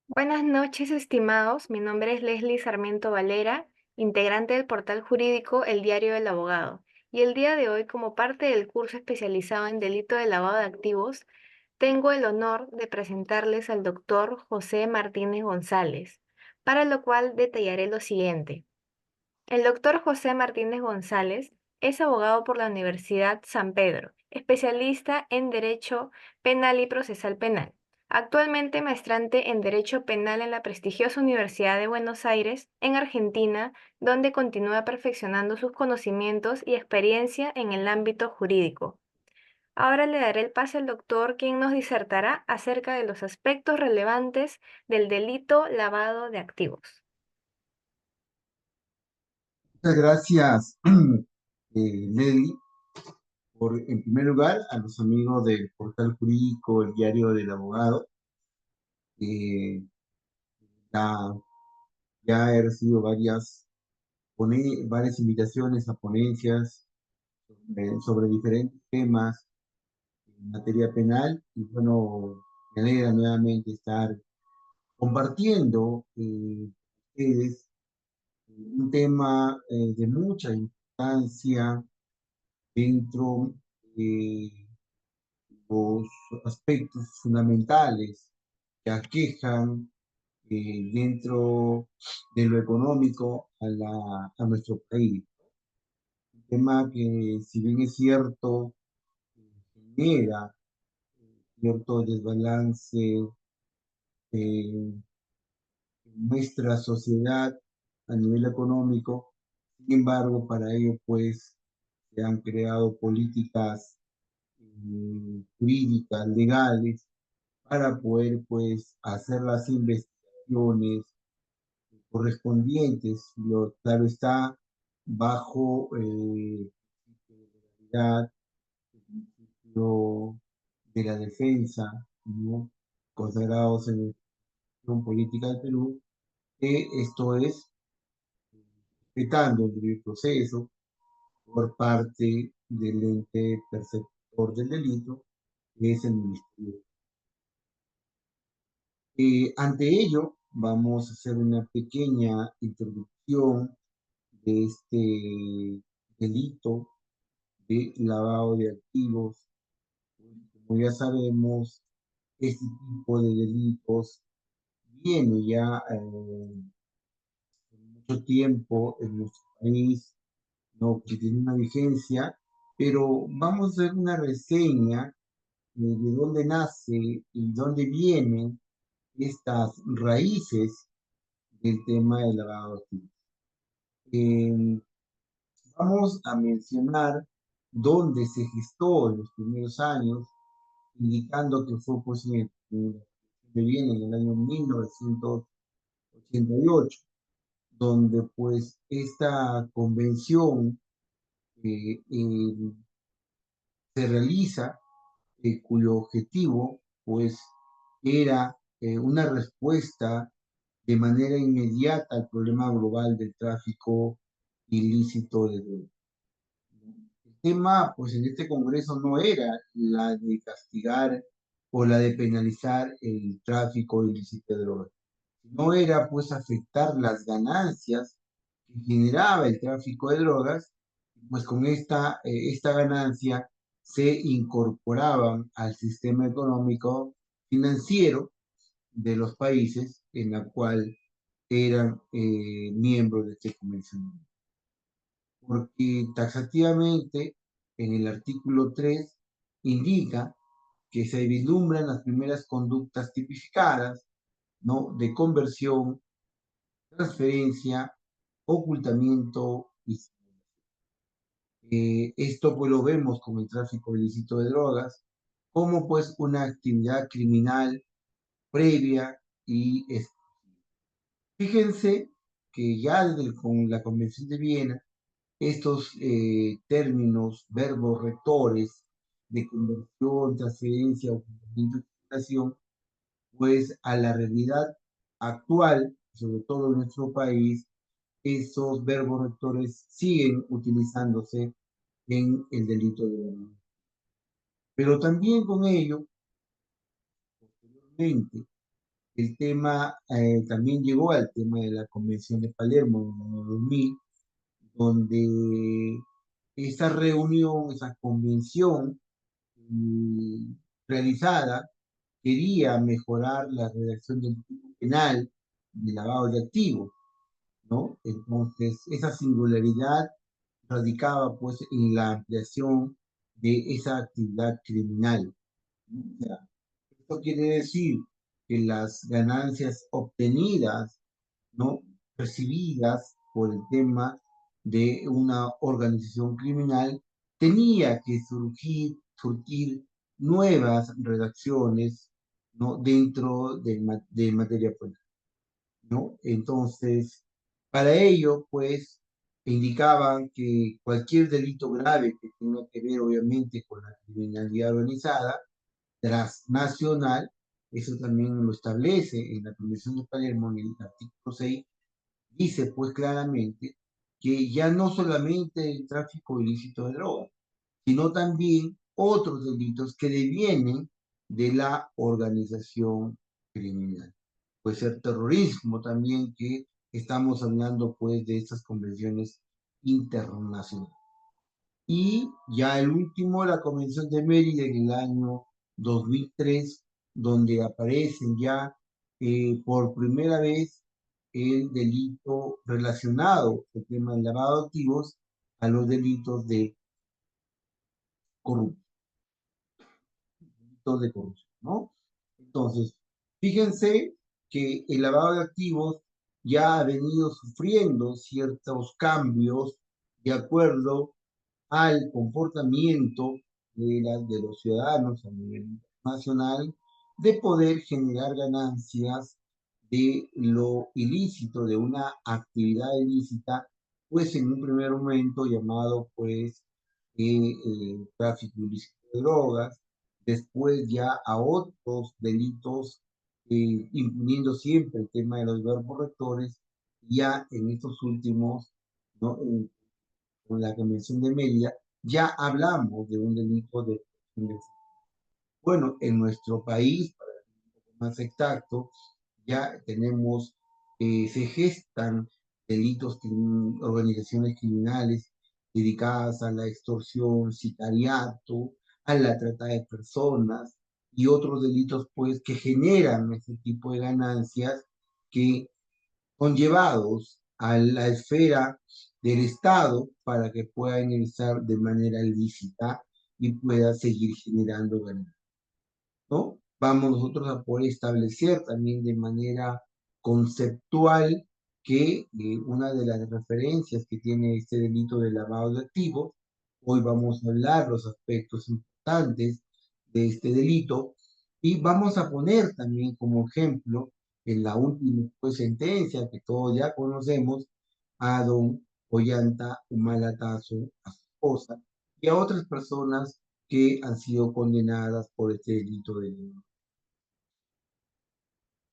Buenas noches, estimados. Mi nombre es Leslie Sarmiento Valera, integrante del portal jurídico El Diario del Abogado. Y el día de hoy, como parte del curso especializado en delito de lavado de activos, tengo el honor de presentarles al doctor José Martínez González, para lo cual detallaré lo siguiente. El doctor José Martínez González es abogado por la Universidad San Pedro, especialista en Derecho Penal y Procesal Penal. Actualmente maestrante en Derecho Penal en la prestigiosa Universidad de Buenos Aires, en Argentina, donde continúa perfeccionando sus conocimientos y experiencia en el ámbito jurídico. Ahora le daré el pase al doctor, quien nos disertará acerca de los aspectos relevantes del delito lavado de activos. Muchas gracias, Lady, en primer lugar, a los amigos del portal jurídico, el diario del abogado. Eh, ya, ya he recibido varias invitaciones a ponencias sobre diferentes temas en materia penal y bueno, me alegra nuevamente estar compartiendo ustedes un tema de mucha importancia dentro de los aspectos fundamentales que aquejan dentro de lo económico a nuestro país. Un tema que, si bien es cierto, genera cierto desbalance en nuestra sociedad a nivel económico. Sin embargo, para ello, pues, se han creado políticas jurídicas, legales, para poder, pues, hacer las investigaciones correspondientes, claro está, bajo la el principio de la defensa, ¿no? Consagrados en la Constitución Política del Perú, que esto es respetando el debido proceso por parte del ente perceptor del delito, que es el Ministerio. Ante ello, vamos a hacer una pequeña introducción de este delito de lavado de activos. Como ya sabemos, este tipo de delitos viene ya mucho tiempo en nuestro país, ¿no? Que tiene una vigencia, pero vamos a hacer una reseña de dónde nace y dónde vienen estas raíces del tema del lavado de activos. Eh, Vamos a mencionar dónde se gestó en los primeros años, indicando que fue pues que viene en el año 1988, donde pues esta convención se realiza, cuyo objetivo pues era una respuesta de manera inmediata al problema global del tráfico ilícito de drogas. El tema, pues en este Congreso no era la de castigar o la de penalizar el tráfico ilícito de drogas, no era pues afectar las ganancias que generaba el tráfico de drogas, pues con esta ganancia se incorporaban al sistema económico financiero de los países en la cual eran miembros de este convenio. Porque taxativamente en el artículo 3 indica que se vislumbran las primeras conductas tipificadas, ¿no? De conversión, transferencia, ocultamiento y esto pues lo vemos como el tráfico ilícito de drogas, como pues una actividad criminal previa y fíjense que ya con la Convención de Viena, estos términos, verbos rectores de conversión, transferencia, ocultamiento y explotación, pues a la realidad actual, sobre todo en nuestro país, esos verbos rectores siguen utilizándose en el delito de lavado. Pero también con ello, posteriormente, el tema también llegó al tema de la Convención de Palermo en el año 2000, donde esa reunión, esa convención mm, realizada quería mejorar la redacción del tipo penal de lavado de activos, ¿no? Entonces, esa singularidad radicaba pues en la ampliación de esa actividad criminal, ¿no? O sea, esto quiere decir que las ganancias obtenidas, ¿no? Recibidas por el tema de una organización criminal, tenía que surgir nuevas redacciones, ¿no? Dentro de materia penal, ¿no? Entonces, para ello, pues, indicaban que cualquier delito grave que tenga que ver, obviamente, con la criminalidad organizada, transnacional, eso también lo establece en la Convención de Palermo, en el artículo 6, dice pues claramente que ya no solamente el tráfico ilícito de drogas, sino también otros delitos que devienen de la organización criminal. Puede ser terrorismo también, que estamos hablando pues de estas convenciones internacionales. Y ya el último, la Convención de Mérida en el año 2003, donde aparecen ya por primera vez el delito relacionado, el tema del lavado de activos, a los delitos de corrupción, ¿no? Entonces, fíjense que el lavado de activos ya ha venido sufriendo ciertos cambios de acuerdo al comportamiento de los ciudadanos a nivel nacional de poder generar ganancias de lo ilícito, de una actividad ilícita, pues en un primer momento llamado pues tráfico ilícito de drogas, después ya a otros delitos, imponiendo siempre el tema de los verbos rectores, ya en estos últimos, ¿no? Con la Convención de Mérida, ya hablamos de un delito de... Bueno, en nuestro país, para ser un poco más exacto, ya tenemos, se gestan delitos, organizaciones criminales dedicadas a la extorsión, sicariato, a la trata de personas y otros delitos, pues, que generan ese tipo de ganancias que conllevados a la esfera del Estado para que pueda ingresar de manera ilícita y pueda seguir generando ganancias, ¿no? Vamos nosotros a poder establecer también de manera conceptual que una de las referencias que tiene este delito de lavado de activos, hoy vamos a hablar los aspectos importantes de este delito y vamos a poner también como ejemplo en la última pues, sentencia que todos ya conocemos a don Ollanta Humala-Tazo, a su esposa, y a otras personas que han sido condenadas por este delito de ley.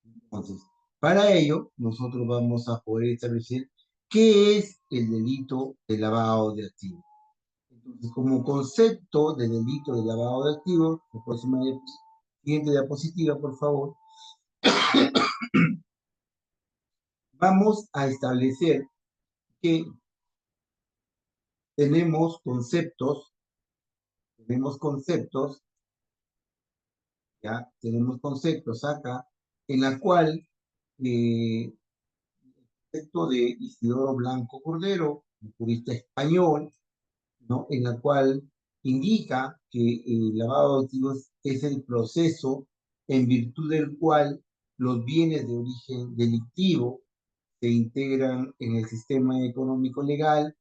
Entonces, para ello, nosotros vamos a poder establecer qué es el delito de lavado de activos. Entonces, como concepto de delito de lavado de activos, la próxima siguiente diapositiva, por favor, vamos a establecer que tenemos conceptos, ya, tenemos conceptos acá, en la cual el concepto de Isidoro Blanco Cordero, un jurista español, ¿no? En la cual indica que el lavado de activos es el proceso en virtud del cual los bienes de origen delictivo se integran en el sistema económico legal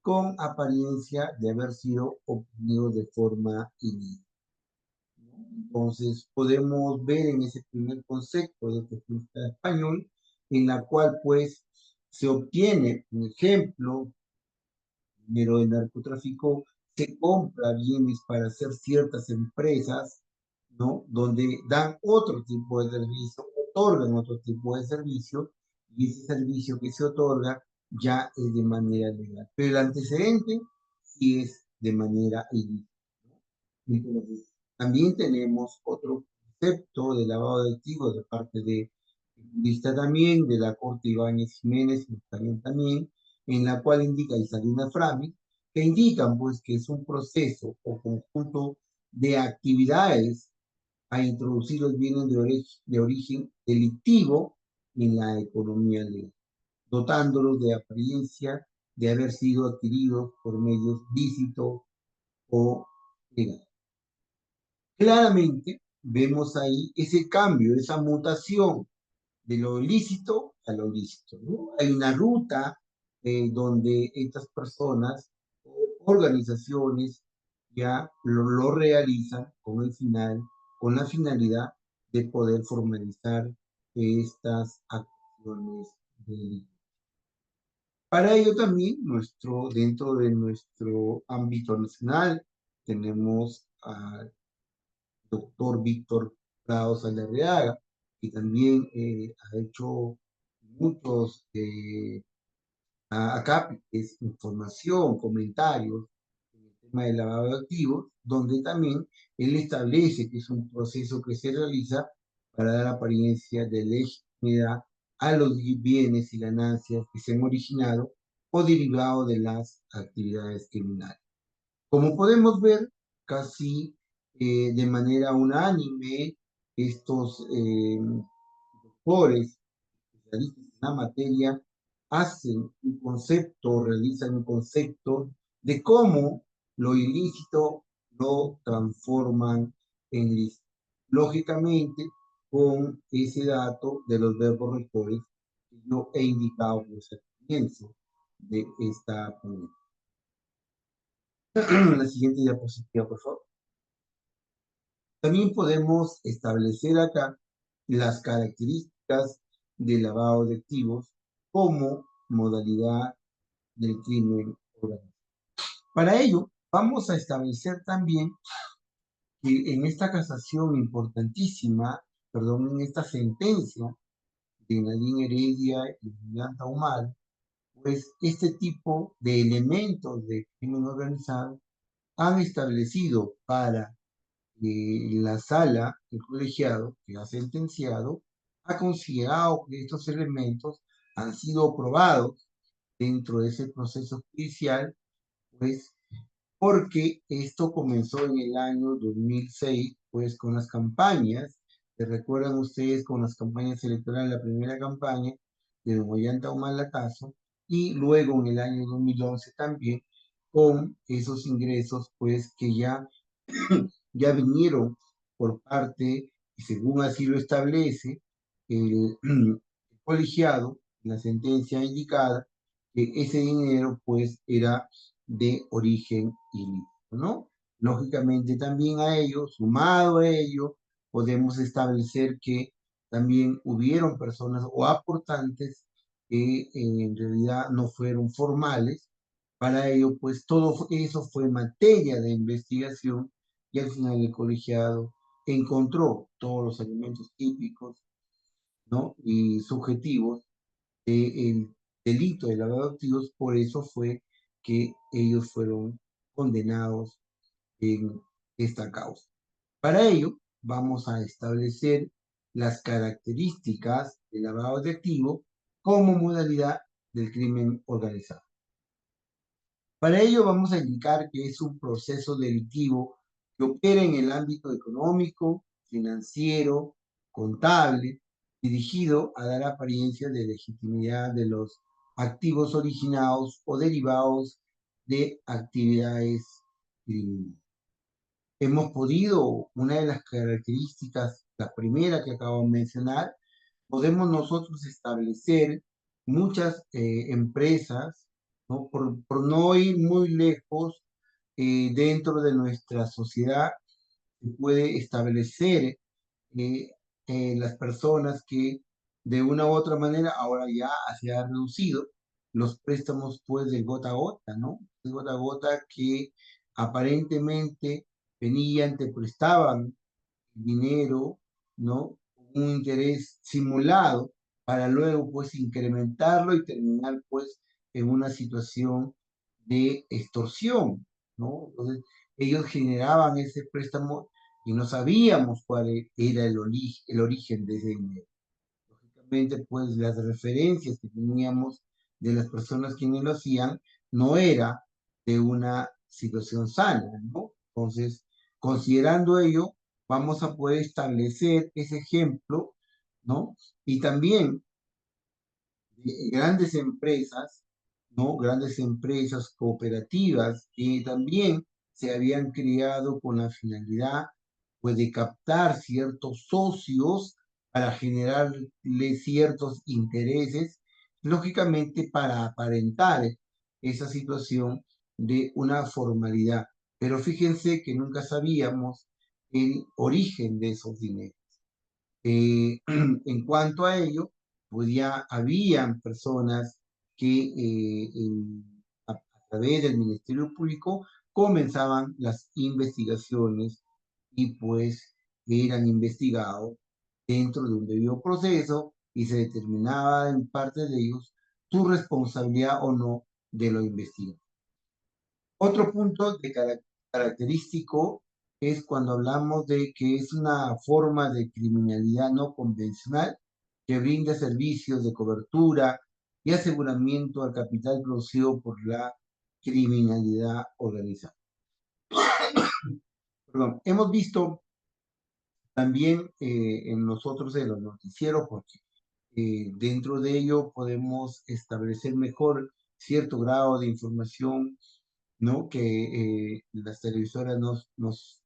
con apariencia de haber sido obtenidos de forma ilícita. Entonces, podemos ver en ese primer concepto de este jurista español, en la cual pues se obtiene, un ejemplo, dinero de narcotráfico, se compra bienes para hacer ciertas empresas, ¿no? Donde dan otro tipo de servicio, otorgan otro tipo de servicio, y ese servicio que se otorga ya es de manera legal. Pero el antecedente sí es de manera ilícita, ¿no? Entonces, También tenemos otro concepto de lavado de activos de parte de jurista también, de la Corte Ibáñez Jiménez, también, en la cual indica y Salinas Frami, que indican pues que es un proceso o conjunto de actividades a introducir los bienes de origen delictivo en la economía legal, dotándolos de apariencia de haber sido adquiridos por medios lícitos o legales. Claramente vemos ahí ese cambio, esa mutación de lo ilícito a lo lícito, ¿no? Hay una ruta donde estas personas o organizaciones ya lo realizan con la finalidad de poder formalizar estas acciones de... Para ello también, dentro de nuestro ámbito nacional, tenemos al doctor Víctor Prado Saldarriaga, que también ha hecho muchos acápites, información, comentarios en el tema del lavado de activos, donde también él establece que es un proceso que se realiza para dar apariencia de legitimidad a los bienes y ganancias que se han originado o derivado de las actividades criminales. Como podemos ver, casi de manera unánime, estos doctores especialistas en la materia hacen un concepto, realizan un concepto de cómo lo ilícito lo transforman en lícito. Lógicamente, con ese dato de los verbos rectores que yo he indicado pues, al comienzo de esta ponencia. La siguiente diapositiva, por favor. También podemos establecer acá las características del lavado de activos como modalidad del crimen organizado. Para ello, vamos a establecer también que en esta casación importantísima, perdón, en esta sentencia de Nadine Heredia y Julián Taumar, pues este tipo de elementos de crimen organizado han establecido para la sala, el colegiado que ha sentenciado, ha considerado que estos elementos han sido probados dentro de ese proceso judicial, pues porque esto comenzó en el año 2006, pues con las campañas, ¿se recuerdan ustedes con las campañas electorales, la primera campaña de Don Ollanta Humala y luego en el año 2011 también con esos ingresos, pues que ya vinieron por parte, y según así lo establece, el colegiado, la sentencia indicada, que ese dinero pues era de origen ilícito, ¿no? Lógicamente también a ello, sumado a ello, podemos establecer que también hubieron personas o aportantes que en realidad no fueron formales. Para ello, pues todo eso fue materia de investigación y al final el colegiado encontró todos los elementos típicos, ¿no? Y subjetivos del delito de lavado de activos, por eso fue que ellos fueron condenados en esta causa. Para ello, vamos a establecer las características del lavado de activos como modalidad del crimen organizado. Para ello vamos a indicar que es un proceso delictivo que opera en el ámbito económico, financiero, contable, dirigido a dar apariencia de legitimidad de los activos originados o derivados de actividades criminales. Hemos podido, una de las características, la primera que acabo de mencionar, podemos nosotros establecer muchas empresas, ¿no? Por no ir muy lejos, dentro de nuestra sociedad se puede establecer eh, las personas que de una u otra manera ahora ya se ha reducido los préstamos pues de gota a gota, ¿no? De gota a gota que aparentemente venían, te prestaban dinero, ¿no? Un interés simulado para luego pues incrementarlo y terminar pues en una situación de extorsión, ¿no? Entonces ellos generaban ese préstamo y no sabíamos cuál era el origen de ese dinero. Lógicamente, pues las referencias que teníamos de las personas quienes lo hacían no era de una situación sana, ¿no? Entonces, considerando ello, vamos a poder establecer ese ejemplo, ¿no? Y también grandes empresas, ¿no? Grandes empresas cooperativas que también se habían creado con la finalidad, pues, de captar ciertos socios para generarle ciertos intereses, lógicamente para aparentar esa situación de una formalidad. Pero fíjense que nunca sabíamos el origen de esos dineros. En cuanto a ello, pues ya habían personas que a través del Ministerio Público comenzaban las investigaciones y pues eran investigados dentro de un debido proceso y se determinaba en parte de ellos su responsabilidad o no de lo investigado. Otro punto característico es cuando hablamos de que es una forma de criminalidad no convencional que brinda servicios de cobertura y aseguramiento al capital producido por la criminalidad organizada. Perdón, hemos visto también en nosotros en los noticieros, porque dentro de ello podemos establecer mejor cierto grado de información, ¿no? Que las televisoras nos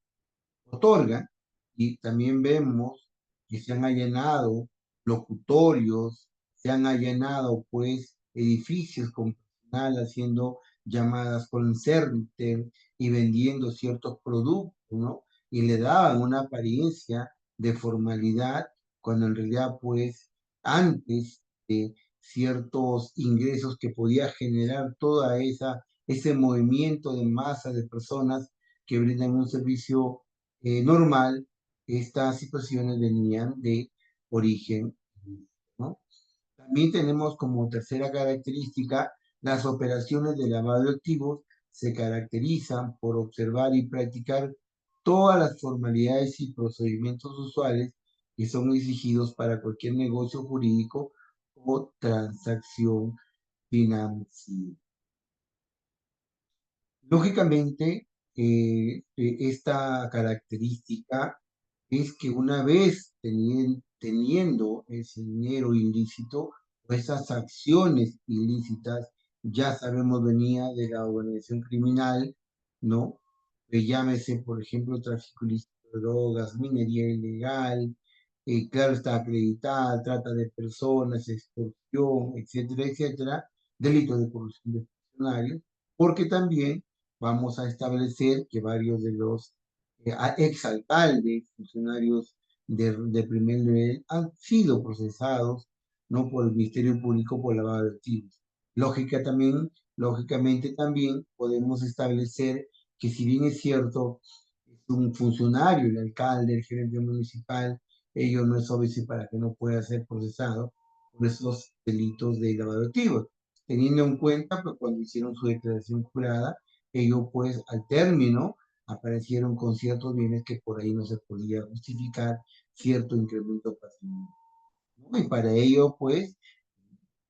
otorgan, y también vemos que se han allanado locutorios, se han allanado pues edificios con personal haciendo llamadas con center y vendiendo ciertos productos, ¿no? Y le daban una apariencia de formalidad cuando en realidad pues antes de ciertos ingresos que podía generar toda ese movimiento de masa de personas que brindan un servicio normal, estas situaciones venían de origen, ¿no? También tenemos como tercera característica, las operaciones de lavado de activos se caracterizan por observar y practicar todas las formalidades y procedimientos usuales que son exigidos para cualquier negocio jurídico o transacción financiera. Lógicamente, esta característica es que una vez teniendo ese dinero ilícito o esas acciones ilícitas, ya sabemos venía de la organización criminal, ¿no? Llámese, por ejemplo, tráfico ilícito de drogas, minería ilegal, claro, está acreditada, trata de personas, extorsión, etcétera, etcétera, delitos de corrupción de funcionarios, porque también vamos a establecer que varios de los exalcaldes, funcionarios de primer nivel, han sido procesados, no por el Ministerio Público por lavado de activos. Lógicamente también podemos establecer que si bien es cierto, es un funcionario, el alcalde, el gerente municipal, ello no es obvio para que no pueda ser procesado por esos delitos de lavado de activos. Teniendo en cuenta, pues cuando hicieron su declaración jurada, ellos pues al término aparecieron con ciertos bienes que por ahí no se podía justificar cierto incremento patrimonial, ¿no? Y para ello, pues,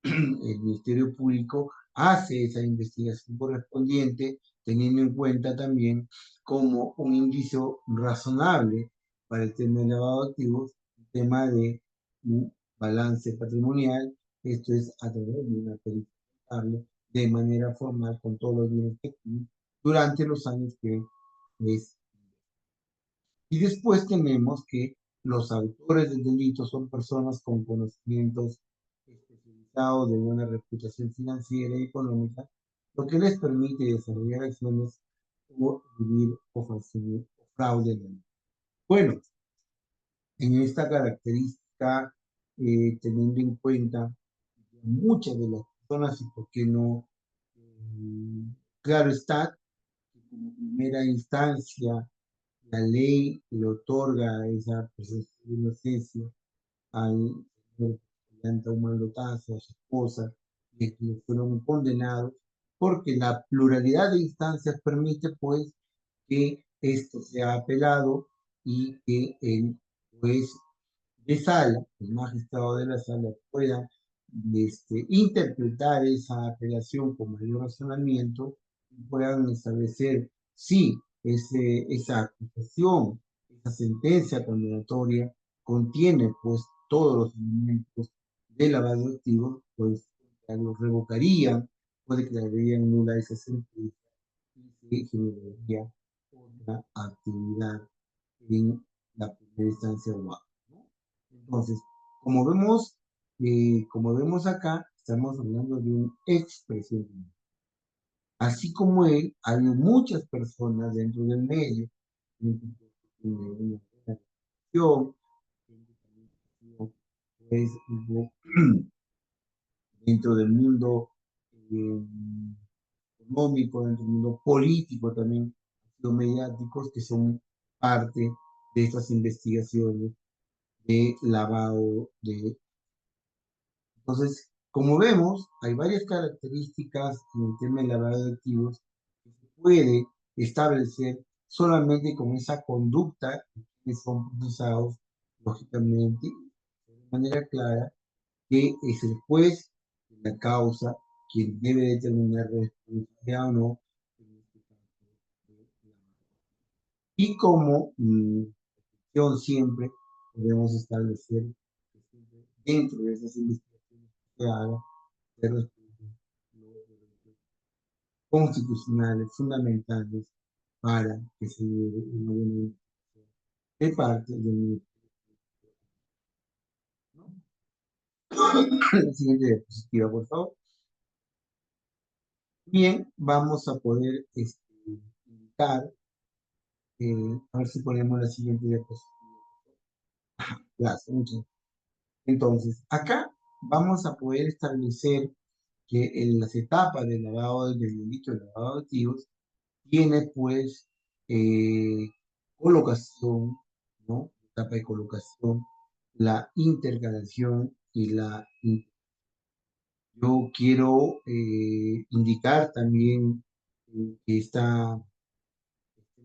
el Ministerio Público hace esa investigación correspondiente, teniendo en cuenta también como un indicio razonable para el tema de lavado de activos, el tema de un balance patrimonial, esto es a través de una pericia contable, de manera formal con todos los bienes que tiene durante los años que es. Y después tenemos que los autores del delito son personas con conocimientos especializados de buena reputación financiera y económica, lo que les permite desarrollar acciones o vivir o fraude. Bueno, en esta característica, teniendo en cuenta muchas de las personas y por qué no, claro está, que como primera instancia la ley le otorga esa presunción de inocencia al señor Ollanta a su esposa, de que fueron condenados, porque la pluralidad de instancias permite, pues, que esto sea apelado y que el juez de sala, el magistrado de la sala, pueda interpretar esa apelación con mayor razonamiento y puedan establecer si esa acusación, esa sentencia condenatoria contiene pues todos los elementos de lavado de activos, pues lo revocarían o declararían nula esa sentencia y se generaría otra actividad en la primera instancia o bajo, ¿no? Entonces, como como vemos acá, estamos hablando de un expresidente. Así como él, hay muchas personas dentro del medio, gente que tiene una buena relación, gente también que ha sido, pues, dentro del mundo eh, económico, dentro del mundo político también, los mediáticos que son parte de estas investigaciones de lavado de... Entonces, como vemos, hay varias características en el tema del lavado de activos que se puede establecer solamente con esa conducta que son procesados, lógicamente, de manera clara, que es el juez de la causa quien debe determinar responsabilidad o no en este caso de la... Y como siempre debemos establecer que siempre dentro de esas investigaciones que se haga se respeten los derechos constitucionales fundamentales para que se lleve una buena investigación de parte del Ministerio, ¿no? La siguiente diapositiva, por favor. Bien, vamos a poder indicar, a ver si ponemos la siguiente diapositiva. Gracias, muchas gracias. Entonces, acá vamos a poder establecer que en las etapas del lavado del delito de lavado de activos tiene pues eh, colocación, ¿no? Etapa de colocación, la intercalación y yo quiero indicar también que este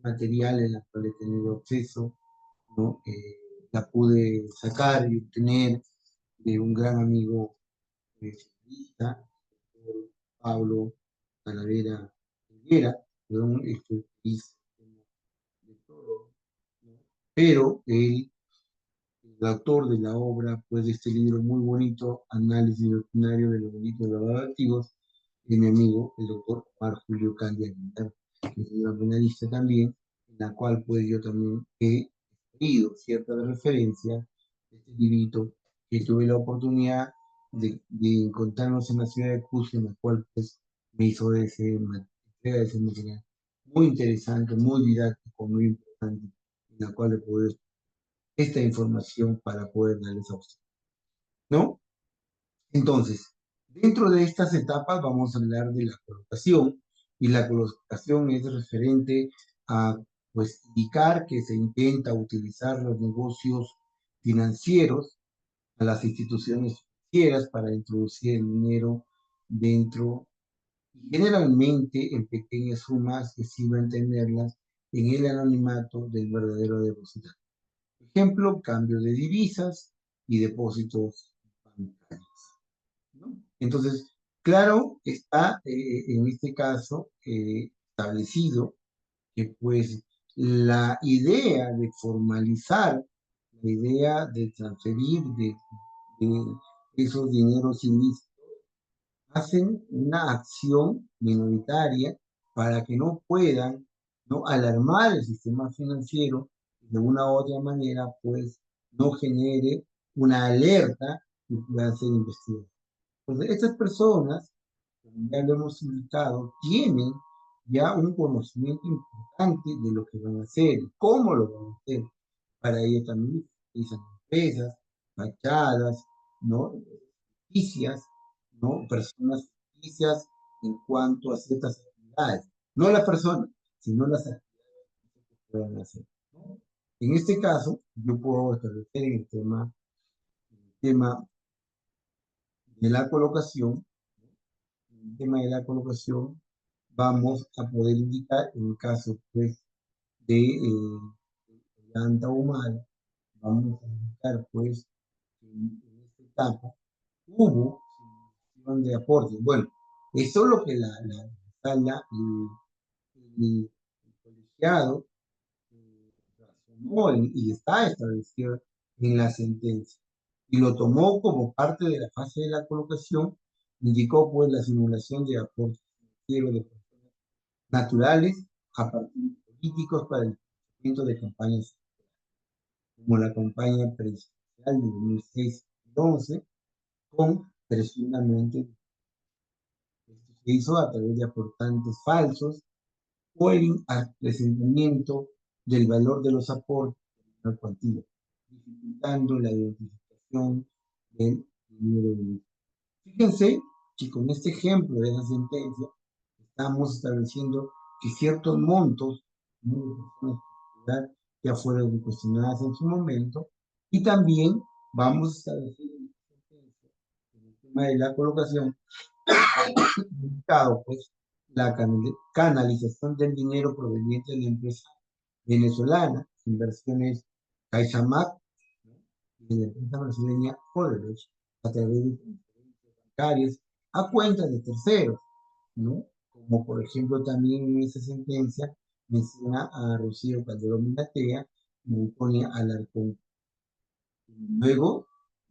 material en la cual he tenido acceso, ¿no? La pude sacar y obtener de un gran amigo periodista, Pablo Talavera Higuera, perdón, de todo, ¿no? Pero el autor de la obra, pues de este libro muy bonito, Análisis Doctrinario de los Delitos de Lavado de Activos, de mi amigo, el doctor Omar Julio Candia Aguilar, que es un penalista también, en la cual pues yo también he leído cierta referencia de este librito, que tuve la oportunidad de encontrarnos en la ciudad de Cusco, en la cual pues me hizo entrega de ese material muy interesante, muy didáctico, muy importante, en la cual le puedo esta información para poder darles a usted, ¿no? Entonces, dentro de estas etapas vamos a hablar de la colocación, y la colocación es referente a, pues, indicar que se intenta utilizar los negocios financieros a las instituciones financieras para introducir el dinero dentro, y generalmente en pequeñas sumas que sirvan tenerlas en el anonimato del verdadero depositario. Ejemplo, cambio de divisas y depósitos bancarios, ¿no? Entonces, claro, está en este caso establecido que pues la idea de formalizar, la idea de transferir de esos dineros ilícitos, hacen una acción minoritaria para que no puedan, ¿no?, alarmar el sistema financiero de una u otra manera, pues no genere una alerta que pueda ser investigada. Entonces, estas personas, como ya lo hemos indicado, tienen ya un conocimiento importante de lo que van a hacer, cómo lo van a hacer. Para ello también utilizan empresas, fachadas, ¿no?, ficticias, ¿no? Personas ficticias en cuanto a ciertas actividades. No la persona, sino las actividades que puedan hacer, ¿no? En este caso, yo puedo establecer en el tema de la colocación, el tema de la colocación, vamos a poder indicar en el caso pues, de planta humana, vamos a indicar pues que en esta etapa hubo simulación de aportes. Bueno, eso es lo que la sala, el colegiado razonó y está establecido en la sentencia. Y lo tomó como parte de la fase de la colocación, indicó pues la simulación de aportes financieros de personas naturales a partidos políticos para el financiamiento de campañas como la campaña presidencial de 2006 y 2011, con presuntamente esto se hizo a través de aportantes falsos o el acrecentamiento del valor de los aportes en la cuantía, dificultando la identificación del dinero del. Fíjense que con este ejemplo de esa sentencia estamos estableciendo que ciertos montos ya fueron cuestionadas en su momento y también vamos a establecer en el tema de la colocación indicado pues la canalización del dinero proveniente de la empresa venezolana, inversiones CaixaMac, ¿no? Y de la empresa brasileña Odebrecht a través de transferencias bancarias a cuentas de terceros, ¿no? Como por ejemplo también en esa sentencia menciona a Rocío Calderón Minatea y Antonia Alarcón. Luego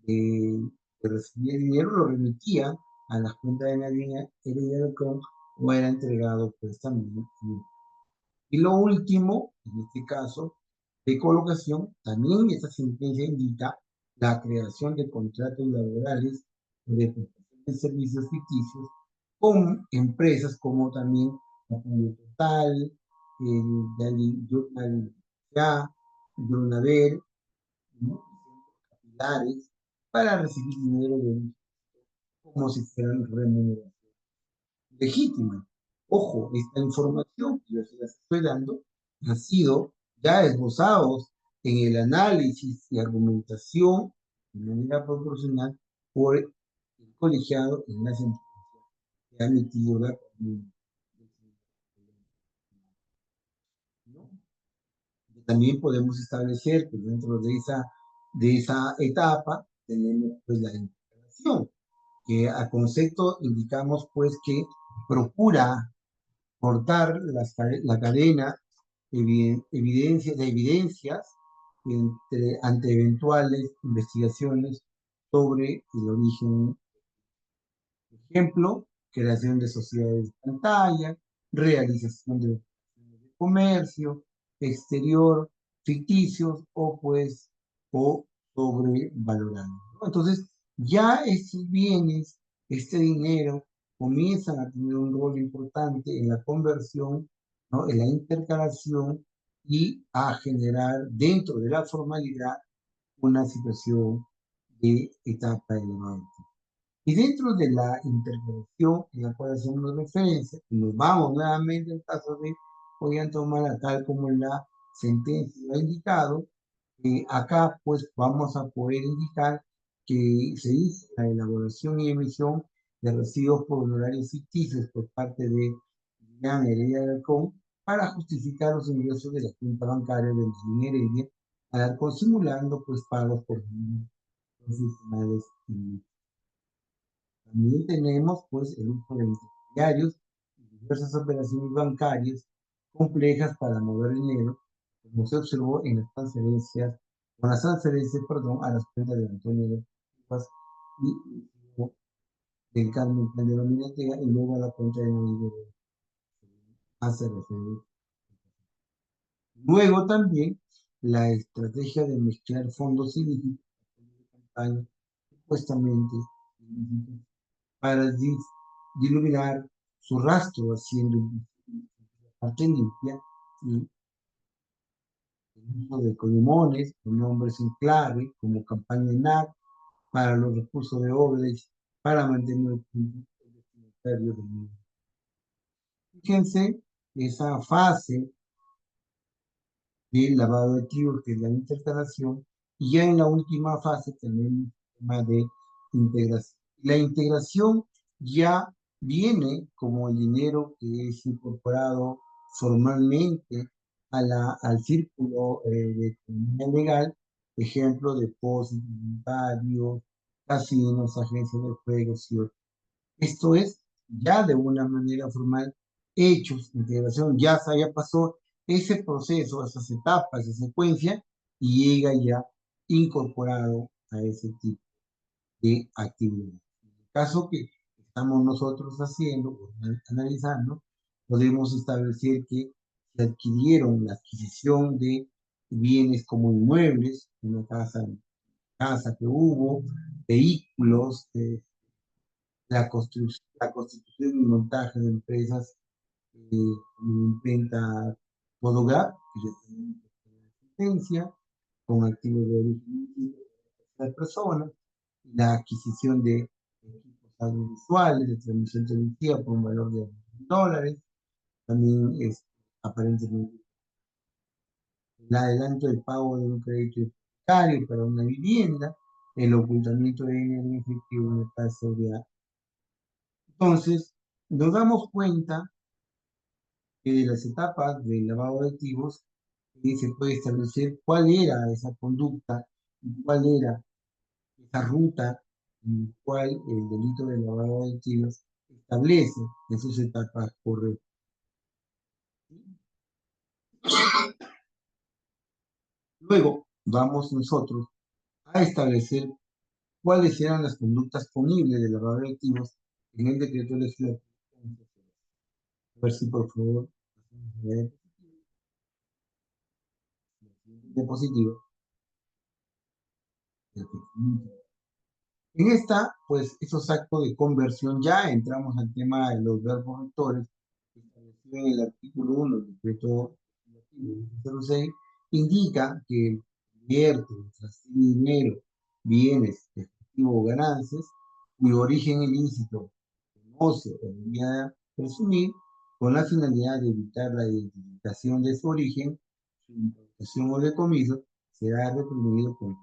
de recibir el dinero lo remitía a las cuentas de Nadine Alarcón o era entregado pues también. Y lo último, en este caso, de colocación, también esta sentencia indica la creación de contratos laborales de prestación de servicios ficticios con empresas como también Apoyo Total, Ya, Yonaver, ¿no? Capilares, para recibir dinero de, como si fueran remuneraciones legítima. Ojo, esta información que yo se las estoy dando ha sido ya esbozados en el análisis y argumentación de manera proporcional por el colegiado en la sentencia que ha emitido la Comisión, ¿no? También podemos establecer que dentro de esa etapa tenemos pues la integración, que a concepto indicamos pues que procura cortar la cadena de evidencias ante eventuales investigaciones sobre el origen. Ejemplo, creación de sociedades de pantalla, realización de operaciones de comercio exterior, ficticios o sobrevalorados, ¿no? Entonces, ya estos bienes, este dinero, comienzan a tener un rol importante en la conversión, ¿no? En la intercalación y a generar dentro de la formalidad una situación de etapa elevada. Y dentro de la intervención en la cual hacemos referencia, y nos vamos nuevamente al caso de Ollanta tal como la sentencia lo ha indicado, acá pues vamos a poder indicar que se hizo la elaboración y emisión de recibos por honorarios ficticios por parte de Lilian Heredia Alarcón para justificar los ingresos de la cuenta bancaria de Lilian Heredia Alarcón, simulando pues pagos por profesionales y también tenemos pues el uso de intermediarios y diversas operaciones bancarias complejas para mover dinero, como se observó en las transferencias, con las transferencias, perdón, a las cuentas de Antonio de Rivas y del Carmen Calderón Minatea y luego a la cuenta de Noriega hace referencia. Luego también la estrategia de mezclar fondos ilícitos de campaña supuestamente ilícitos para diluminar su rastro, haciendo la parte limpia y el uso de codimones con nombres en clave, como campaña NAC, para los recursos de Obrecht, para mantener el destinatario del mismo. Fíjense esa fase del lavado de activos, que es la intercalación, y ya en la última fase tenemos el tema de integración. La integración ya viene como el dinero que es incorporado formalmente al círculo de economía legal, ejemplo, depósitos bancarios, casinos, agencias de juegos y otros. Esto es ya de una manera formal hechos, integración, ya pasó ese proceso, esas etapas, esa secuencia, y llega ya incorporado a ese tipo de actividad. En el caso que estamos nosotros haciendo, o analizando, podemos establecer que se adquirieron la adquisición de bienes como inmuebles, una casa que hubo, vehículos, la constitución y montaje de empresas como imprenta Fotogap, que ya tenemos licencia, con activos de origen de personas, la adquisición de equipos audiovisuales de transmisión televisiva por un valor de $1.000, también es aparentemente el adelanto del pago de un crédito hipotecario para una vivienda, el ocultamiento de dinero en efectivo en el caso de... Entonces, nos damos cuenta que de las etapas del lavado de activos se puede establecer cuál era esa conducta y cuál era esa ruta en la cual el delito de lavado de activos establece en sus etapas correctas. Luego vamos nosotros a establecer cuáles eran las conductas punibles de lavado de activos en el decreto legislativo. A ver si por favor, diapositiva. En esta, pues, esos actos de conversión, ya entramos al tema de los verbos rectores, establecido en el artículo 1 del decreto 06, indica que el invierte, transfiere dinero, bienes, efectivo o ganancias, cuyo origen ilícito conoce o debería presumir, con la finalidad de evitar la identificación de su origen, su importación o decomiso, será reprimido con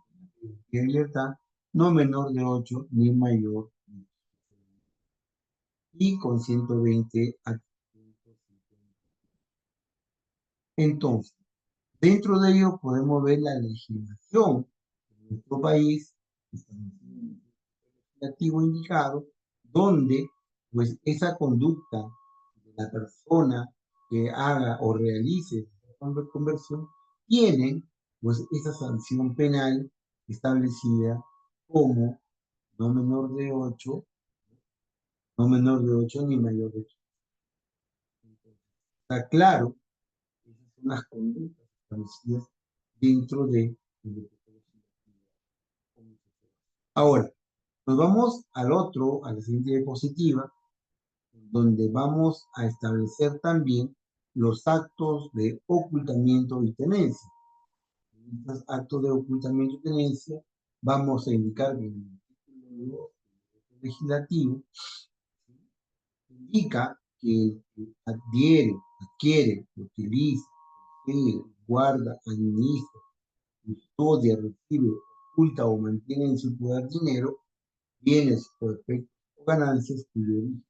libertad no menor de 8 ni mayor, y con 120 actos. Entonces, dentro de ello podemos ver la legislación de nuestro país, legislativo indicado, donde pues esa conducta de la persona que haga o realice la conversión tiene pues esa sanción penal establecida como no menor de 8, no menor de 8 ni mayor de 8. Está claro que esas son las conductas establecidas dentro de... Ahora, nos vamos al otro, a la siguiente diapositiva, donde vamos a establecer también los actos de ocultamiento y tenencia. En estos actos de ocultamiento y tenencia vamos a indicar que en el artículo legislativo indica que el que adquiere, utiliza, posee, guarda, administra, custodia, recibe, oculta o mantiene en su poder dinero, bienes o efectos o ganancias cuyo origen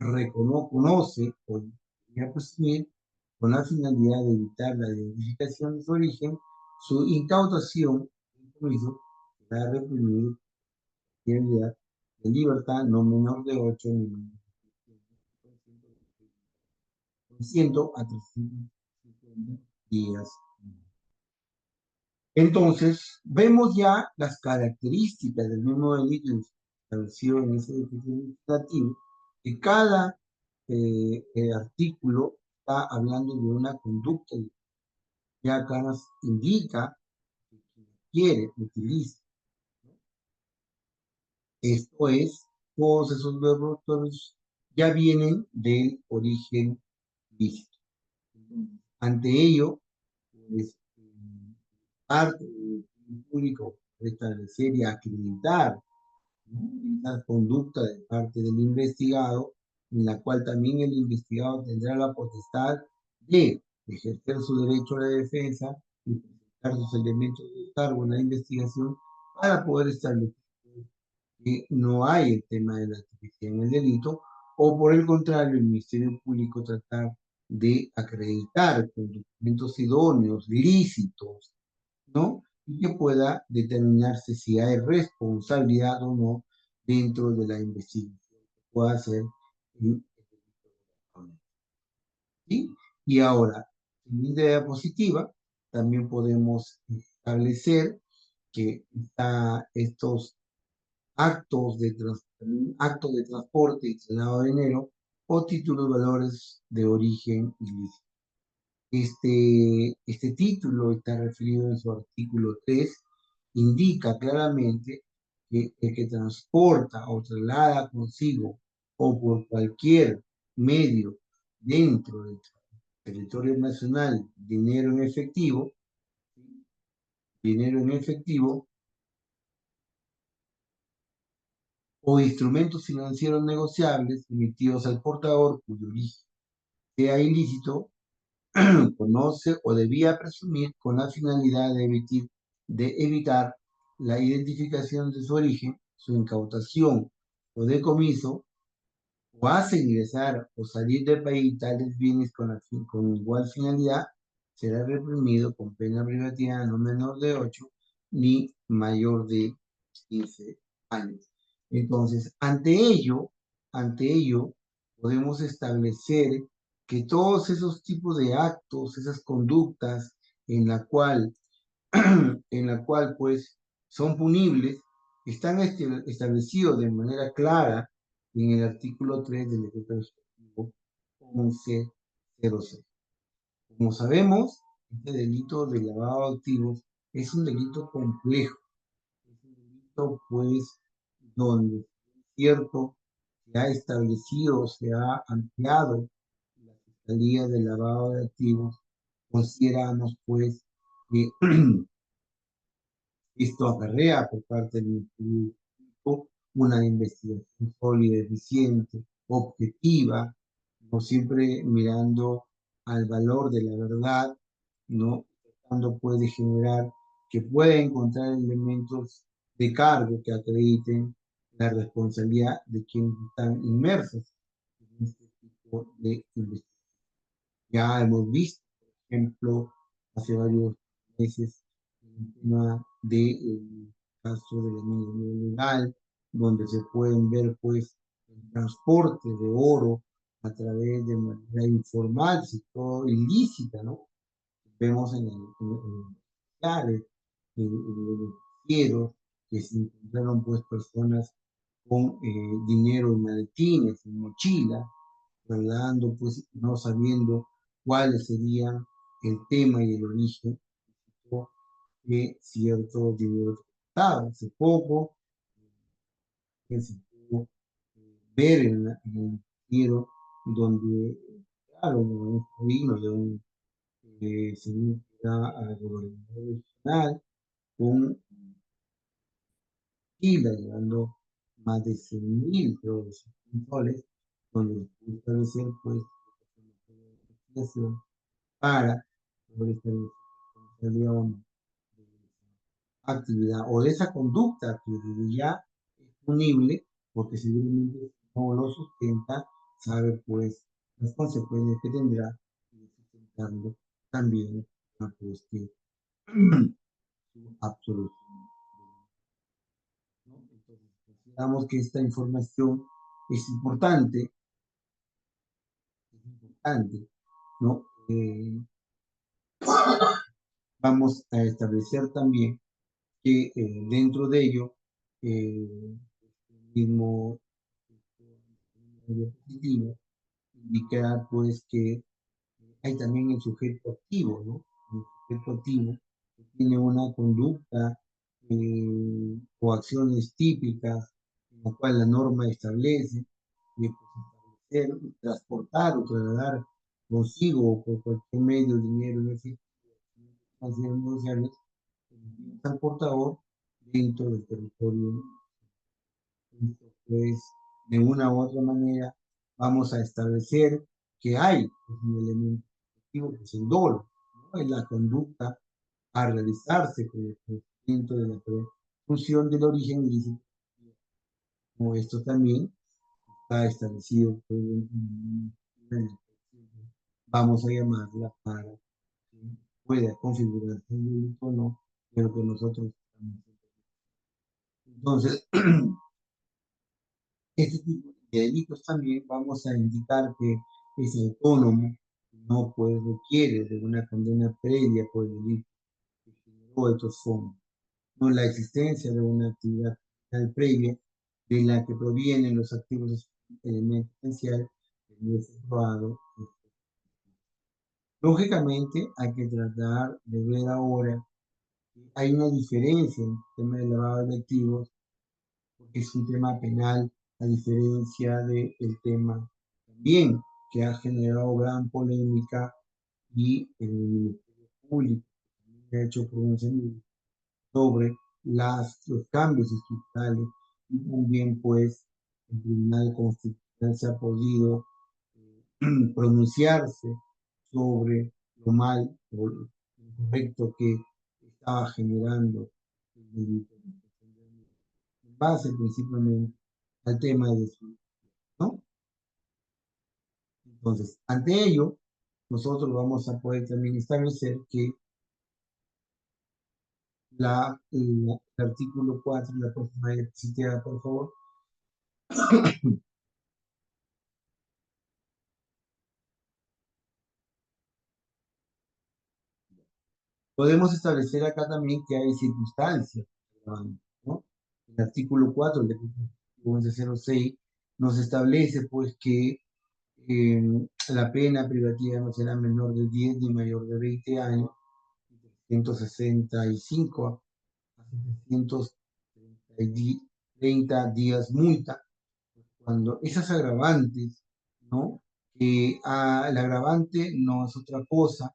reconoce o debería presumir con la finalidad de evitar la identificación de su origen, su incautación, compromiso, será reprimido de libertad no menor de 8 ni menor de 100 a 350 días. Entonces, vemos ya las características del mismo delito establecido en ese decreto legislativo, que cada artículo está hablando de una conducta, ya acá nos indica que quien quiere, utiliza. Esto es, todos esos verbos todos ya vienen del origen lícito. Ante ello, pues, parte del público establecer y acreditar, ¿no?, la conducta de parte del investigado, en la cual también el investigado tendrá la potestad de ejercer su derecho a la defensa y presentar sus elementos de cargo en la investigación para poder establecer que no hay el tema de la tipificación del delito, o por el contrario, el Ministerio Público tratar de acreditar con documentos idóneos, lícitos, ¿no? Y que pueda determinarse si hay responsabilidad o no dentro de la investigación que pueda hacer el ¿sí? Y ahora, en mi diapositiva, también podemos establecer que estos actos de transporte y traslado de dinero o títulos de valores de origen ilícito. Este título está referido en su artículo 3, indica claramente que el que transporta o traslada consigo o por cualquier medio dentro del territorio nacional dinero en efectivo o instrumentos financieros negociables emitidos al portador cuyo origen sea ilícito, conoce o debía presumir con la finalidad de evitar la identificación de su origen, su incautación o decomiso, o hace ingresar o salir del país tales bienes con igual finalidad, será reprimido con pena privativa no menor de 8 ni mayor de 15 años. Entonces, ante ello, podemos establecer que todos esos tipos de actos, esas conductas en la cual, pues son punibles, están establecidos de manera clara en el artículo 3 del decreto legislativo 1106. Como sabemos, este delito de lavado de activos es un delito complejo, es un delito pues donde, cierto, se ha establecido, se ha ampliado la Fiscalía de Lavado de Activos. Consideramos pues que esto acarrea por parte del Ministerio Público una investigación sólida, eficiente, objetiva, no siempre mirando al valor de la verdad, no tratando pues de generar que pueda encontrar elementos de cargo que acrediten la responsabilidad de quienes están inmersos en este tipo de investigación. Ya hemos visto, por ejemplo, hace varios meses, el tema del caso de la minería ilegal, donde se pueden ver, pues, el transporte de oro a través de manera informal, si todo ilícita, ¿no? Vemos en los noticieros, que se encontraron, pues, personas con dinero en maletines, en mochilas, trasladando, pues, no sabiendo cuál sería el tema y el origen de cierto dinero transportado. Hace poco se pudo ver en el noticiero donde, claro, un vino de un señor que era gobernador regional con Chile, llevando más de 100.000, creo, de sus soles, donde se pudo establecer, pues, investigación para poder establecer responsabilidad o no de esa actividad o de esa conducta que desde ya es punible, porque seguramente si no lo sustenta, sabe pues las consecuencias que tendrá y sustentarlo también a pues que su absolución. ¿No? Entonces, consideramos que esta información es importante, ¿no? Vamos a establecer también que dentro de ello, el mismo diapositiva indica pues que hay también el sujeto activo, ¿no? El sujeto activo que tiene una conducta o acciones típicas en la cual la norma establece que pues, establecer, transportar o trasladar consigo o por cualquier medio dinero en efectivo negociables al portador dentro del territorio. Pues de una u otra manera vamos a establecer que hay pues, un elemento objetivo que es el dolo, ¿no? Es la conducta a realizarse con el conocimiento de la función del origen ilícito. Como esto también está establecido pues, en el vamos a llamarla para que pueda configurarse el delito o no, pero que nosotros estamos. Entonces, este tipo de delitos también vamos a indicar que es autónomo, no pues requiere de una condena previa por el delito que generó estos fondos, no la existencia de una actividad criminal previa de la que provienen los activos elementos esenciales que debe ser probado. Lógicamente, hay que tratar de ver ahora que hay una diferencia en el tema del lavado de activos, porque es un tema penal, a diferencia del tema también que ha generado gran polémica y el Ministerio Público también ha hecho pronunciamientos sobre los cambios estructurales y también pues el Tribunal Constitucional se ha podido pronunciarse sobre lo mal o lo incorrecto que estaba generando el delito, en base principalmente al tema de su, ¿no? Entonces, ante ello, nosotros vamos a poder también establecer que el artículo 4, la próxima diapositiva, por favor, podemos establecer acá también que hay circunstancias, ¿no? El artículo 4 del decreto 1106 nos establece pues que la pena privativa no será menor de 10 ni mayor de 20 años, 165 a 730 días multa, cuando esas agravantes, ¿no? Que el agravante no es otra cosa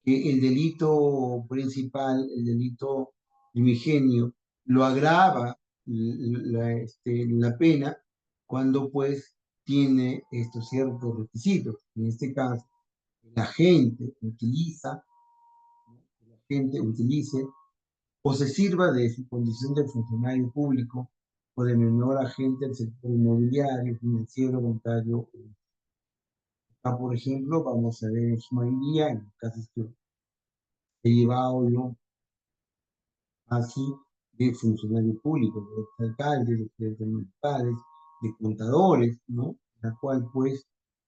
que el delito principal, el delito primigenio, lo agrava la pena cuando pues tiene estos ciertos requisitos. En este caso, la gente utiliza, ¿no? La gente utilice o se sirva de su condición de funcionario público o de menor agente del sector inmobiliario, financiero, bancario. Acá, por ejemplo, vamos a ver en su mayoría, en casos que he llevado yo así, de funcionarios públicos, de alcaldes, de presidentes municipales, de contadores, ¿no? La cual, pues,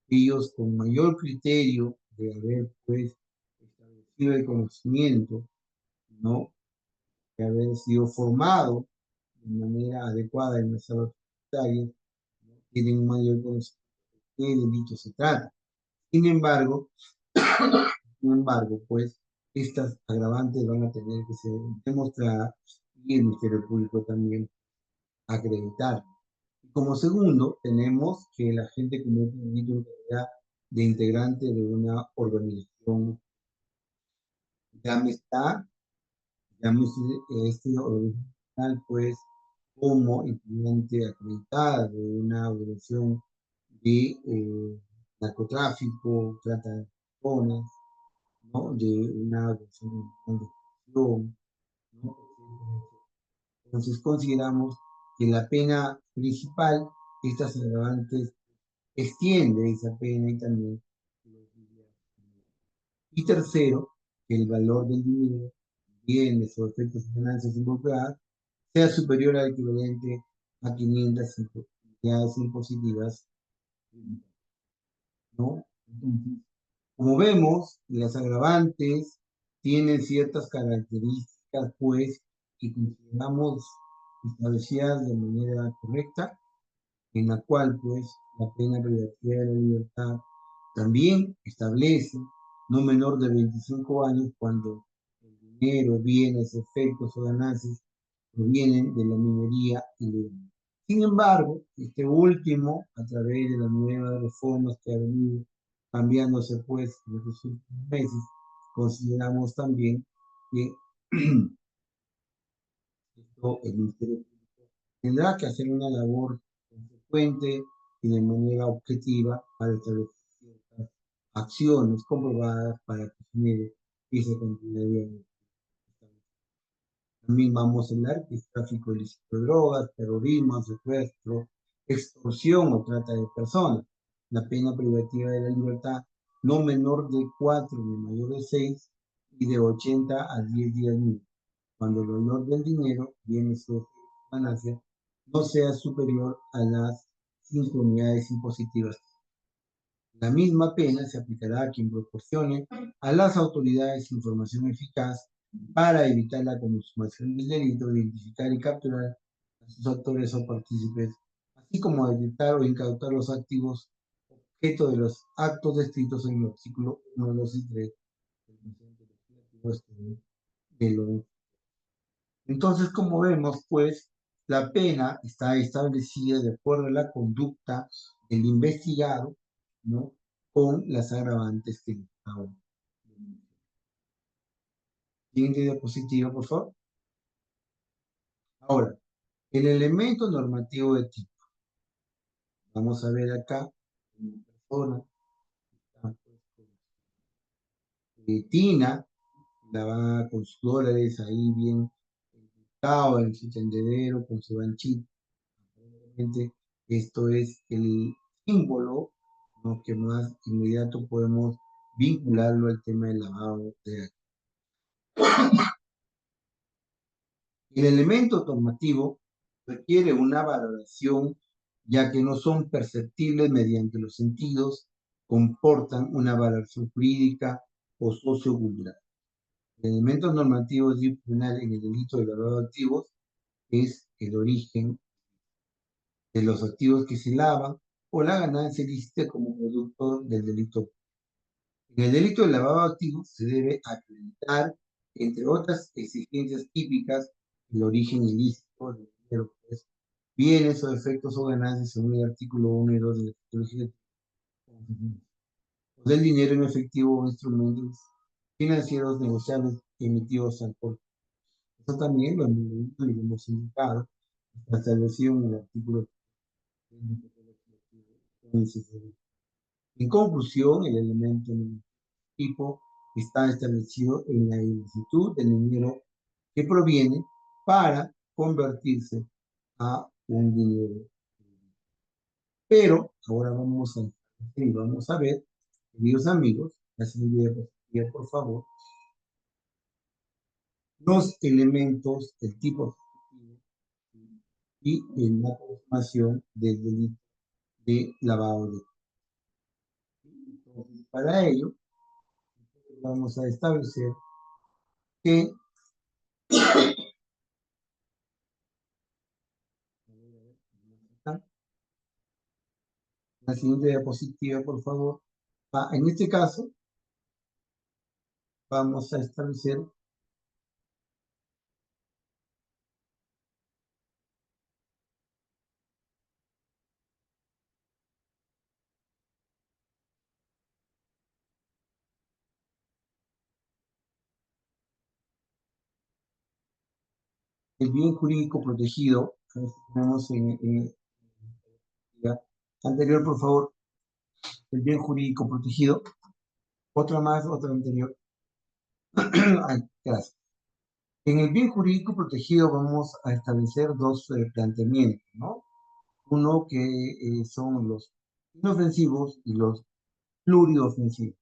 ellos con mayor criterio de haber, pues, establecido el conocimiento, ¿no? De haber sido formado de manera adecuada en nuestras áreas, ¿no? Tienen un mayor conocimiento de qué delito se trata. Sin embargo, sin embargo, pues estas agravantes van a tener que ser demostradas y el Ministerio Público también acreditar. Y como segundo, tenemos que la gente comete un delito en calidad de integrante de una organización, está, llámese organización, pues, como integrante acreditada de una organización de narcotráfico, trata de personas, ¿no? De una organización de corrupción, ¿no? Entonces consideramos que la pena principal, estas agravantes, extiende esa pena y también. Y tercero, que el valor del dinero, bienes o efectos y ganancias involucradas sea superior al equivalente a 500 unidades impositivas, ¿no? Entonces, como vemos, las agravantes tienen ciertas características, pues, que consideramos establecidas de manera correcta, en la cual, pues, la pena privativa de la libertad también establece no menor de 25 años cuando el dinero, bienes, efectos o ganancias provienen de la minería ilegal. Sin embargo, este último, a través de las nuevas reformas que ha venido cambiándose pues en los últimos meses, consideramos también que el Ministerio Público tendrá que hacer una labor consecuente y de manera objetiva para establecer ciertas acciones comprobadas para que se genere esa cantidad de dinero. También vamos a hablar que es tráfico ilícito de drogas, terrorismo, secuestro, extorsión o trata de personas. La pena privativa de la libertad no menor de 4 ni mayor de 6 y de 80 a 10 días mínimo, cuando el valor del dinero, bienes o ganancias, no sea superior a las 5 unidades impositivas. La misma pena se aplicará a quien proporcione a las autoridades información eficaz para evitar la consumación del delito, identificar y capturar a sus autores o partícipes, así como detectar o incautar los activos objeto de los actos descritos en el artículo 1, 2 y 3 del presente legislativo de lo. Entonces, como vemos, pues la pena está establecida de acuerdo a la conducta del investigado, ¿no? Con las agravantes que les acabo de mencionar. Siguiente diapositiva, por favor. Ahora, el elemento normativo de tipo. Vamos a ver acá una persona está, pues, Tina, la va con sus dólares ahí bien encriptado en su tendedero, con su banchito. Obviamente, esto es el símbolo, ¿no? Que más inmediato podemos vincularlo al tema del lavado de activos. El elemento normativo requiere una valoración, ya que no son perceptibles mediante los sentidos, comportan una valoración jurídica o sociocultural. El elemento normativo disciplinario en el delito de lavado de activos es el origen de los activos que se lavan o la ganancia ilícita como producto del delito. En el delito de lavado de activos se debe acreditar, entre otras exigencias típicas, el origen ilícito del dinero, pues, bienes o efectos o ganancias según el artículo 1 y 2 del Estatuto o del dinero en efectivo o instrumentos financieros negociables emitidos al por. Eso también lo hemos indicado, está establecido en el artículo 15. En conclusión, el elemento tipo está establecido en la ilicitud del dinero que proviene para convertirse a un dinero. Pero ahora vamos a ver, queridos amigos, la siguiente diapositiva, por favor, los elementos, el tipo y la consumación del delito de lavado de. Entonces, para ello, vamos a establecer que la siguiente diapositiva, por favor. En este caso, vamos a establecer el bien jurídico protegido. Tenemos en la anterior, por favor, el bien jurídico protegido. Otra más, otra anterior. Gracias. En el bien jurídico protegido vamos a establecer dos planteamientos, ¿no? Uno que son los inofensivos y los pluriofensivos.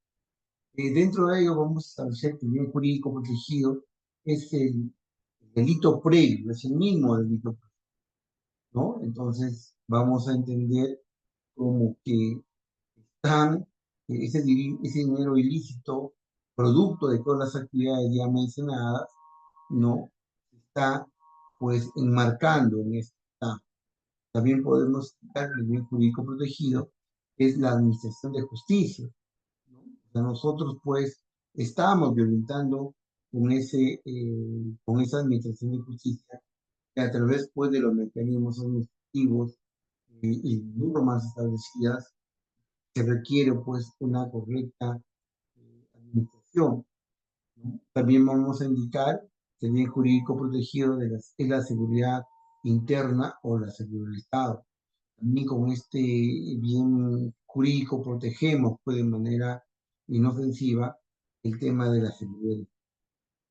Dentro de ello vamos a establecer que el bien jurídico protegido es el delito previo, es el mismo delito previo, ¿no? Entonces vamos a entender como que están ese dinero ilícito, producto de todas las actividades ya mencionadas, no está pues enmarcando en esta. También podemos citar el bien jurídico protegido, que es la administración de justicia, ¿no? O sea, nosotros pues estamos violentando con esa administración de justicia, que a través pues de los mecanismos administrativos y normas establecidas se requiere pues una correcta administración, ¿no? También vamos a indicar que el bien jurídico protegido es la seguridad interna o la seguridad del Estado. También con este bien jurídico protegemos pues de manera inofensiva el tema de la seguridad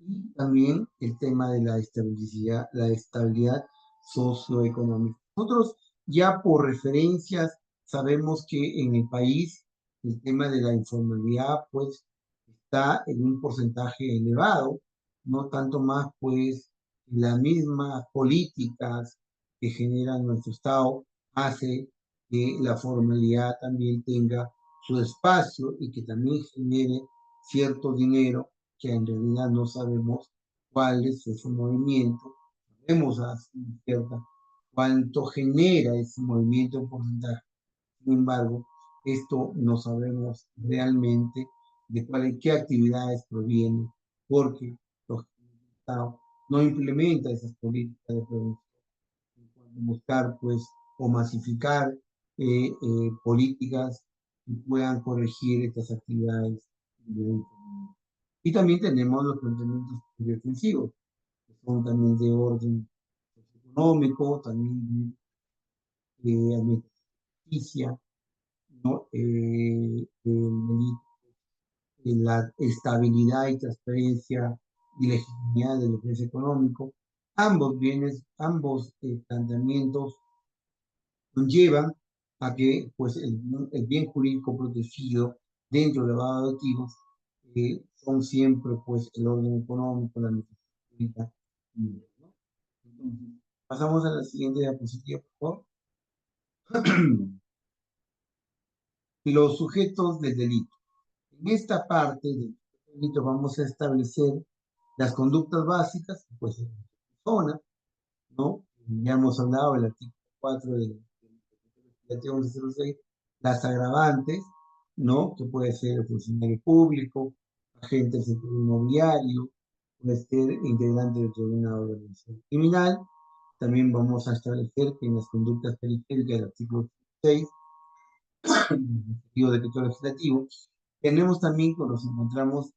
y también el tema de la estabilidad socioeconómica. Nosotros ya por referencias sabemos que en el país el tema de la informalidad, pues, está en un porcentaje elevado, no tanto más, pues, las mismas políticas que genera nuestro Estado hace que la formalidad también tenga su espacio y que también genere cierto dinero que en realidad no sabemos cuál es ese movimiento, sabemos a cierta cuánto genera ese movimiento en porcentaje. Sin embargo, esto no sabemos realmente de qué actividades proviene, porque los Estado no implementa esas políticas de prevención, buscar pues o masificar políticas que puedan corregir estas actividades. Y también tenemos los planteamientos defensivos, que son también de orden económico, también de justicia, ¿no? La estabilidad y transparencia y legitimidad del defensa económico. Ambos planteamientos conllevan a que pues, el bien jurídico protegido dentro del lavado de activos son siempre pues, el orden económico, la necesidad. ¿No? Entonces, pasamos a la siguiente diapositiva, por favor. Los sujetos del delito. En esta parte del delito vamos a establecer las conductas básicas, pues, en la persona, ¿no? Ya hemos hablado del artículo 4 del decreto 1106, las agravantes, ¿no? Que puede ser el funcionario público, agente del sector inmobiliario, puede ser integrante de una organización criminal. También vamos a establecer que en las conductas periféricas del artículo 6, el decreto legislativo, tenemos también cuando nos encontramos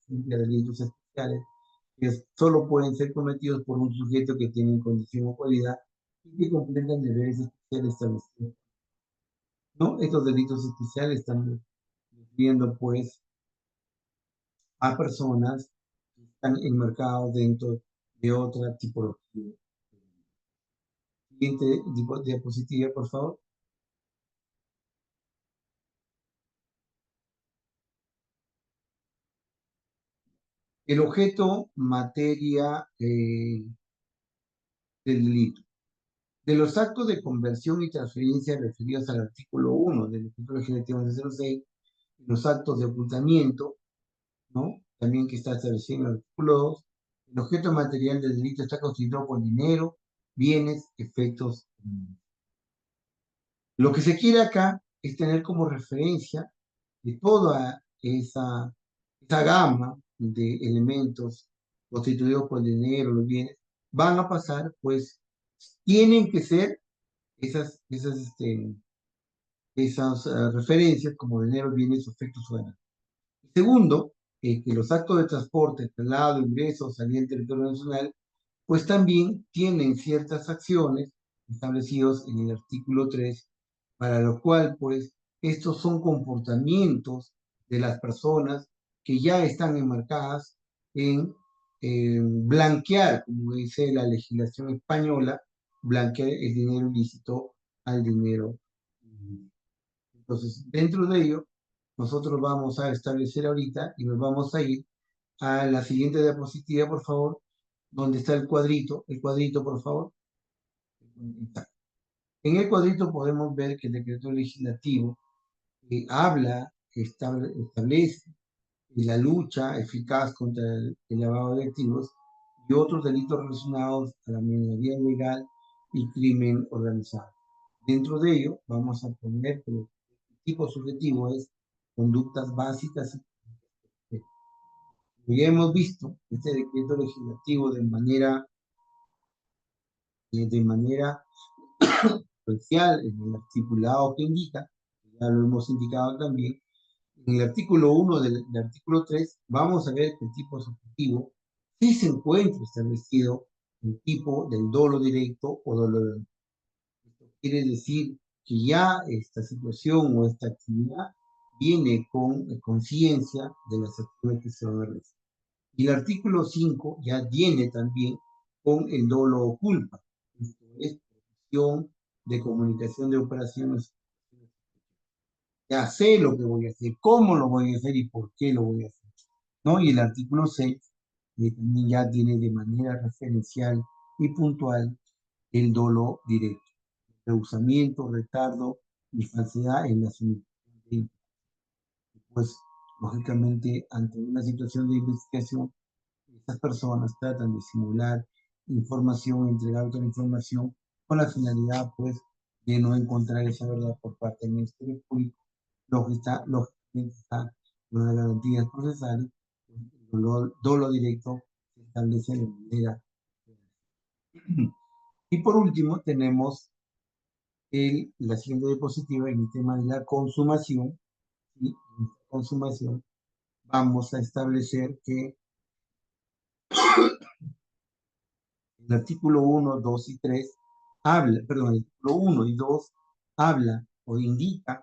frente a delitos especiales que solo pueden ser cometidos por un sujeto que tiene condición o cualidad y que completan deberes especiales establecidos. ¿No? Estos delitos especiales están refiriendo pues a personas que están enmarcadas dentro de otra tipología. Siguiente diapositiva, por favor. El objeto, materia del delito. De los actos de conversión y transferencia referidos al artículo 1 del decreto legislativo 1106, los actos de ocultamiento, ¿no? También que está establecido en el artículo 2, el objeto material del delito está constituido por dinero, bienes, efectos. Lo que se quiere acá es tener como referencia de toda esa gama de elementos constituidos por el dinero, los bienes, van a pasar, pues, tienen que ser esas referencias como dinero, bienes, efectos o ganancias. Segundo, que los actos de transporte, traslado, ingreso, salida del territorio nacional, pues también tienen ciertas acciones establecidos en el artículo 3, para lo cual, pues, estos son comportamientos de las personas que ya están enmarcadas en blanquear, como dice la legislación española, blanquear el dinero ilícito al dinero. Entonces, dentro de ello, nosotros vamos a establecer ahorita y nos vamos a ir a la siguiente diapositiva, por favor, donde está el cuadrito, por favor. En el cuadrito podemos ver que el decreto legislativo establece la lucha eficaz contra el lavado de activos y otros delitos relacionados a la minoría legal y crimen organizado. Dentro de ello, vamos a poner que el tipo subjetivo es conductas básicas. Como ya hemos visto, este decreto legislativo de manera especial en el articulado que indica, ya lo hemos indicado también, en el artículo 1 del artículo 3, vamos a ver que el tipo subjetivo sí se encuentra establecido el tipo del dolo directo o dolo. Esto quiere decir que ya esta situación o esta actividad viene con conciencia de las acciones que se van a realizar. Y el artículo 5 ya viene también con el dolo o culpa. Esto es protección de comunicación de operaciones. ya sé lo que voy a hacer, cómo lo voy a hacer y por qué lo voy a hacer, ¿no? Y el artículo 6 también ya tiene de manera referencial y puntual el dolo directo, rehusamiento, retardo y falsedad en la solicitud de pues, lógicamente, ante una situación de investigación, estas personas tratan de simular información, entregar otra información con la finalidad, pues, de no encontrar esa verdad por parte del Ministerio Público, lo que está, lógicamente, está con las garantías procesales, el dolo directo se establece de manera. Y por último, tenemos la siguiente diapositiva en el tema de la consumación. Y en esta consumación vamos a establecer que el artículo 1, 2 y 3 habla, perdón, el artículo 1 y 2 habla o indica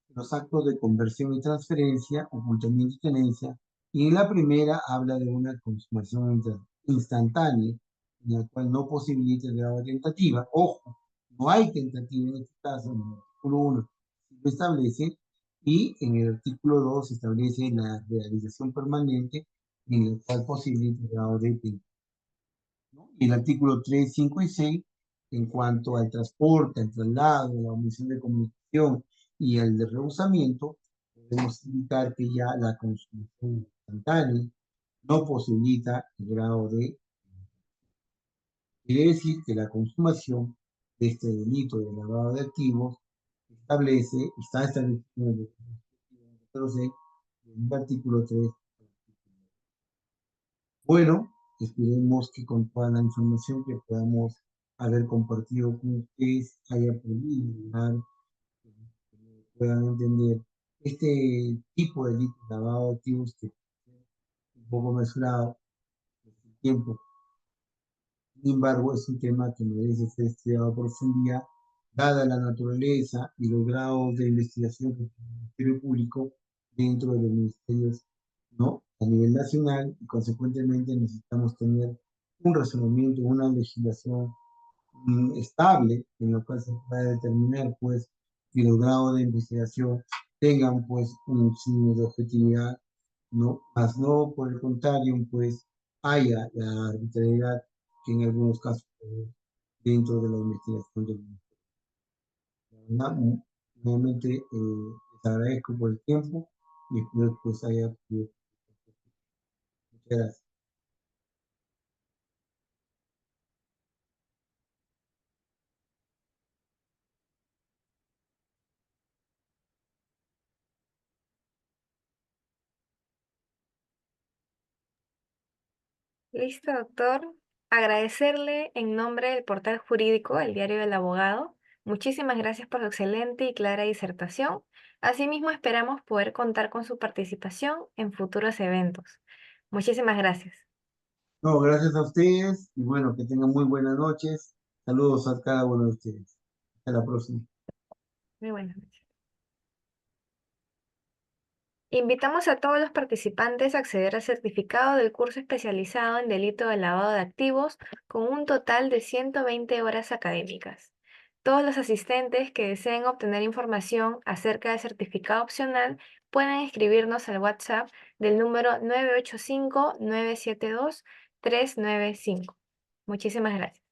los actos de conversión y transferencia, ocultamiento y tenencia, y en la primera habla de una consumación instantánea, en la cual no posibilita el grado de tentativa. Ojo, no hay tentativa en este caso, en el artículo 1 lo establece, y en el artículo 2 se establece la realización permanente, en el cual posibilita el grado de tentativa. ¿No? Y el artículo 3, 5 y 6, en cuanto al transporte, al traslado, la omisión de comunicación y el de rehusamiento, podemos indicar que ya la consumación instantánea no posibilita el grado de. Quiere decir que la consumación de este delito de lavado de activos está establecido en el artículo 6, en el artículo 3. Bueno, esperemos que con toda la información que podamos haber compartido con ustedes haya podido ayudar, que puedan entender este tipo de delitos de lavado de activos que es un poco mesurado en el tiempo. Sin embargo, es un tema que merece ser estudiado a profundidad, dada la naturaleza y los grados de investigación que tiene el Ministerio Público dentro de los ministerios, ¿no? A nivel nacional, y consecuentemente necesitamos tener un razonamiento, una legislación estable, en lo cual se pueda determinar, pues, que los grados de investigación tengan, pues, un signo de objetividad, ¿no? Más no, por el contrario, pues, haya la arbitrariedad que en algunos casos dentro de la investigación del ministerio. La verdad, nuevamente les agradezco por el tiempo y espero pues haya podido. Muchas gracias. Listo, doctor. Agradecerle en nombre del portal jurídico, el Diario del Abogado. Muchísimas gracias por su excelente y clara disertación. Asimismo, esperamos poder contar con su participación en futuros eventos. Muchísimas gracias. No, gracias a ustedes y bueno, que tengan muy buenas noches. Saludos a cada uno de ustedes. Hasta la próxima. Muy buenas noches. Invitamos a todos los participantes a acceder al certificado del curso especializado en delito de lavado de activos con un total de 120 horas académicas. Todos los asistentes que deseen obtener información acerca del certificado opcional pueden escribirnos al WhatsApp del número 985-972-395. Muchísimas gracias.